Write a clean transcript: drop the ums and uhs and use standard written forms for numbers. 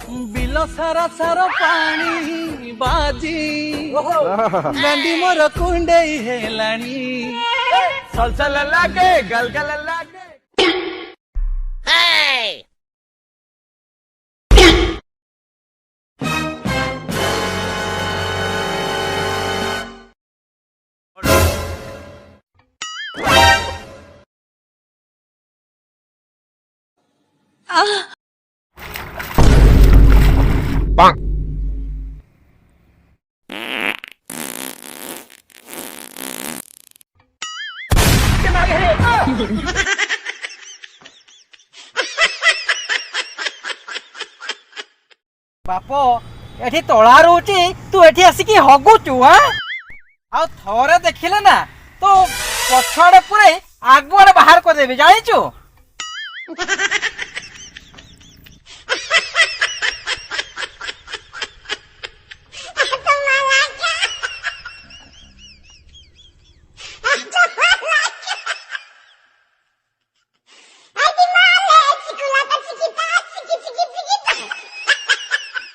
bill सारा सारा पानी बाजी गंडी मोर कुंडे हेलाणी सलसल लागे गलगल लागे बापो एठी तोला रोची तू एठी आसिकी हगुचु हां आ थोरे देखिले ना तो पछड़े पुरे आगुआड़े बाहर कर देबे जानिचु